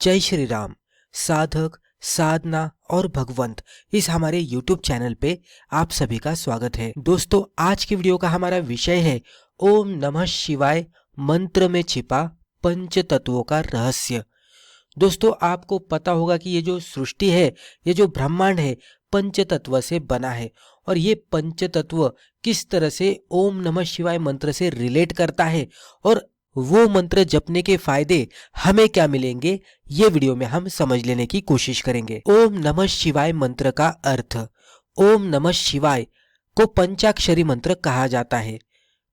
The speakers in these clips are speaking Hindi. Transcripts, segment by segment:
जय श्री राम। साधक, साधना और भगवंत इस हमारे YouTube चैनल पे आप सभी का स्वागत है। दोस्तों, आज की वीडियो का हमारा विषय है ओम नमः शिवाय मंत्र में छिपा पंच तत्वों का रहस्य। दोस्तों, आपको पता होगा कि ये जो सृष्टि है, ये जो ब्रह्मांड है, पंच तत्व से बना है। और ये पंच तत्व किस तरह से ओम नमः शिवाय मंत्र से रिलेट करता है और वो मंत्र जपने के फायदे हमें क्या मिलेंगे, ये वीडियो में हम समझ लेने की कोशिश करेंगे। ओम नमः शिवाय मंत्र का अर्थ। ओम नमः शिवाय को पंचाक्षरी मंत्र कहा जाता है।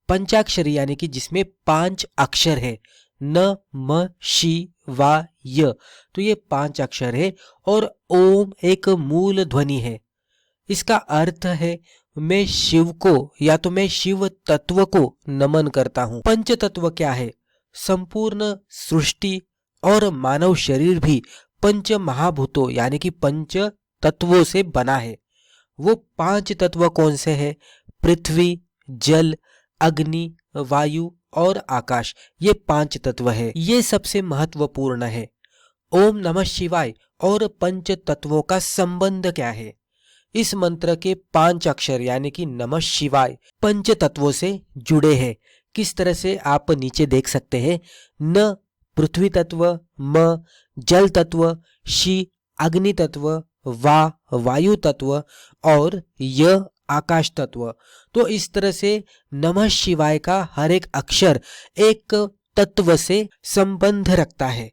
पंचाक्षरी यानी कि जिसमें 5 अक्षर है, न म शि वा य, तो ये 5 अक्षर है। और ओम एक मूल ध्वनि है। इसका अर्थ है मैं शिव को या तो मैं शिव तत्व को नमन करता हूं। पंच तत्व क्या है? संपूर्ण सृष्टि और मानव शरीर भी पंच महाभूतों यानी कि पंच तत्वों से बना है। वो 5 तत्व कौन से हैं? पृथ्वी, जल, अग्नि, वायु और आकाश। ये 5 तत्व है। ये सबसे महत्वपूर्ण है। ओम नमः शिवाय और पंच तत्वों का संबंध क्या है? इस मंत्र के 5 अक्षर यानी कि नमः शिवाय पंच तत्वों से जुड़े हैं। किस तरह से आप नीचे देख सकते हैं। न पृथ्वी तत्व, म जल तत्व, शि अग्नि तत्व, वा वायु तत्व और य आकाश तत्व। तो इस तरह से नमः शिवाय का हर एक अक्षर एक तत्व से संबंध रखता है।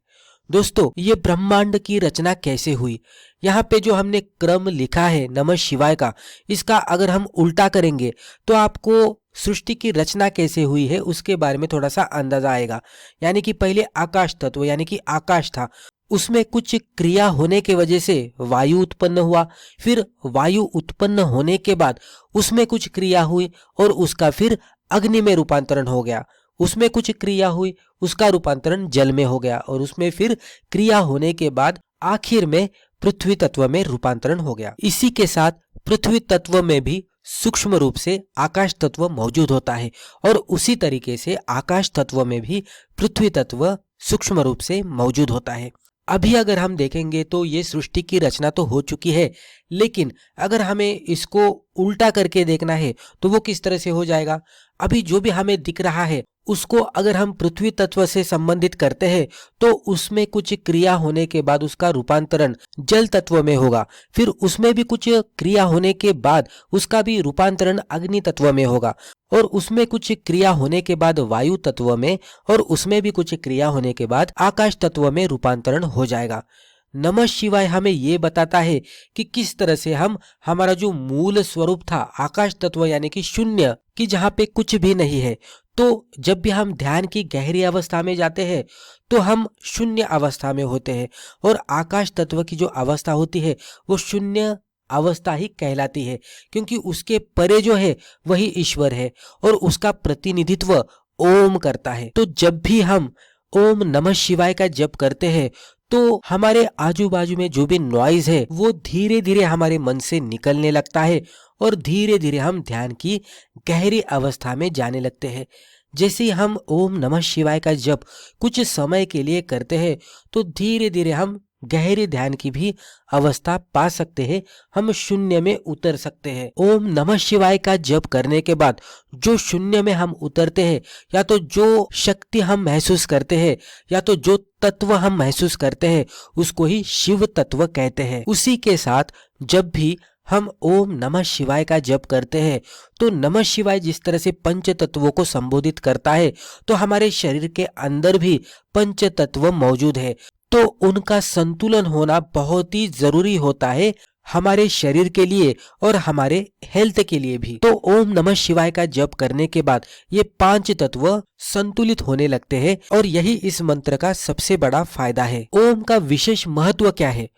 दोस्तों, ये ब्रह्मांड की रचना कैसे हुई? यहाँ पे जो हमने क्रम लिखा है नमः शिवाय का, इसका अगर हम उल्टा करेंगे तो आपको सृष्टि की रचना कैसे हुई है उसके बारे में थोड़ा सा अंदाजा आएगा। यानी कि पहले आकाश तत्व यानी कि आकाश था, उसमें कुछ क्रिया होने के वजह से वायु उत्पन्न हुआ। फिर वायु उत्पन्न होने के बाद उसमें कुछ क्रिया हुई और उसका फिर अग्नि में रूपांतरण हो गया। उसमें कुछ क्रिया हुई, उसका रूपांतरण जल में हो गया और उसमें फिर क्रिया होने के बाद आखिर में पृथ्वी तत्व में रूपांतरण हो गया। इसी के साथ पृथ्वी तत्व में भी सूक्ष्म रूप से आकाश तत्व मौजूद होता है और उसी तरीके से आकाश तत्व में भी पृथ्वी तत्व सूक्ष्म रूप से मौजूद होता है। अभी अगर हम देखेंगे तो ये सृष्टि की रचना तो हो चुकी है, लेकिन अगर हमें इसको उल्टा करके देखना है तो वो किस तरह से हो जाएगा? अभी जो भी हमें दिख रहा है उसको अगर हम पृथ्वी तत्व से संबंधित करते हैं तो उसमें कुछ क्रिया होने के बाद उसका रूपांतरण जल तत्व में होगा। फिर उसमें भी कुछ क्रिया होने के बाद उसका भी रूपांतरण अग्नि तत्व में होगा और उसमें कुछ क्रिया होने के बाद वायु तत्व में और उसमें भी कुछ क्रिया होने के बाद आकाश तत्व में रूपांतरण हो जाएगा। नमः शिवाय हमें ये बताता है कि किस तरह से हम हमारा जो मूल स्वरूप था आकाश तत्व यानी कि शून्य, कि जहाँ पे कुछ भी नहीं है, तो जब भी हम ध्यान की गहरी अवस्था में जाते हैं तो हम शून्य अवस्था में होते हैं और आकाश तत्व की जो अवस्था होती है वो शून्य अवस्था ही कहलाती है, क्योंकि उसके परे जो है वही ईश्वर है और उसका प्रतिनिधित्व ओम करता है। तो जब भी हम ओम नमः शिवाय का जप करते हैं तो हमारे आजू बाजू में जो भी नॉइज है वो धीरे धीरे हमारे मन से निकलने लगता है और धीरे धीरे हम ध्यान की गहरी अवस्था में जाने लगते हैं। जैसे ही हम ओम नमः शिवाय का जप कुछ समय के लिए करते हैं तो धीरे धीरे हम गहरे ध्यान की भी अवस्था पा सकते हैं, हम शून्य में उतर सकते हैं। ओम नमः शिवाय का जप करने के बाद जो शून्य में हम उतरते हैं, या तो जो शक्ति हम महसूस करते हैं या तो जो तत्व हम महसूस करते हैं, उसको ही शिव तत्व कहते हैं। उसी के साथ जब भी हम ओम नमः शिवाय का जप करते हैं तो नमः शिवाय जिस तरह से पंच तत्वों को संबोधित करता है तो हमारे शरीर के अंदर भी पंच तत्व मौजूद है, तो उनका संतुलन होना बहुत ही जरूरी होता है हमारे शरीर के लिए और हमारे हेल्थ के लिए भी। तो ओम नमः शिवाय का जप करने के बाद ये 5 तत्व संतुलित होने लगते हैं और यही इस मंत्र का सबसे बड़ा फायदा है। ओम का विशेष महत्व क्या है?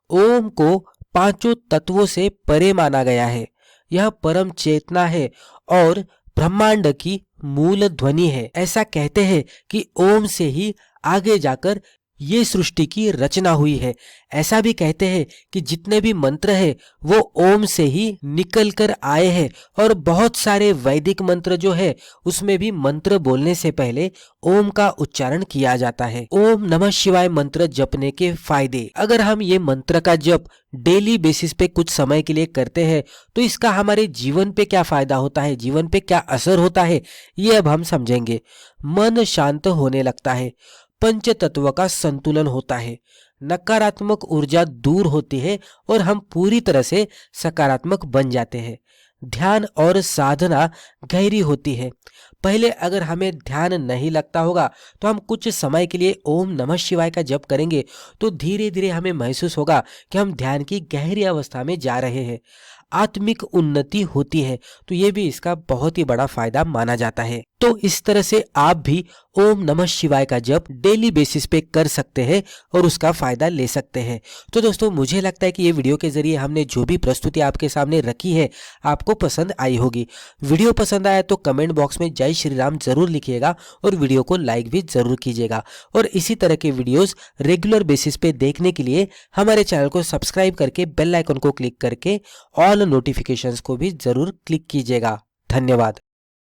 ओम को 5 तत्वों से परे माना गया है। यह परम चेतना है और ब्रह्मांड की मूल ध्वनि है। ऐसा कहते हैं कि ओम से ही आगे जाकर ये सृष्टि की रचना हुई है। ऐसा भी कहते हैं कि जितने भी मंत्र हैं वो ओम से ही निकल कर आए हैं और बहुत सारे वैदिक मंत्र जो है उसमें भी मंत्र बोलने से पहले ओम का उच्चारण किया जाता है। ओम नमः शिवाय मंत्र जपने के फायदे। अगर हम ये मंत्र का जप डेली बेसिस पे कुछ समय के लिए करते हैं तो इसका हमारे जीवन पे क्या फायदा होता है, जीवन पे क्या असर होता है, ये अब हम समझेंगे। मन शांत होने लगता है, पंच तत्व का संतुलन होता है, नकारात्मक ऊर्जा दूर होती है और हम पूरी तरह से सकारात्मक बन जाते हैं। ध्यान और साधना गहरी होती है। पहले अगर हमें ध्यान नहीं लगता होगा तो हम कुछ समय के लिए ओम नमः शिवाय का जप करेंगे तो धीरे धीरे हमें महसूस होगा कि हम ध्यान की गहरी अवस्था में जा रहे हैं। आत्मिक उन्नति होती है, तो ये भी इसका बहुत ही बड़ा फायदा माना जाता है। तो इस तरह से आप भी ओम नमः शिवाय का जप डेली बेसिस पे कर सकते हैं और उसका फायदा ले सकते हैं। तो दोस्तों मुझे लगता है कि ये वीडियो के जरिए हमने जो भी प्रस्तुति आपके सामने रखी है आपको पसंद आई होगी। वीडियो पसंद आया तो कमेंट बॉक्स में जय श्री राम जरूर लिखिएगा और वीडियो को लाइक भी जरूर कीजिएगा। और इसी तरह के वीडियोस रेगुलर बेसिस पे देखने के लिए हमारे चैनल को सब्सक्राइब करके बेल आइकन को क्लिक करके ऑल नोटिफिकेशंस को भी जरूर क्लिक कीजिएगा। धन्यवाद।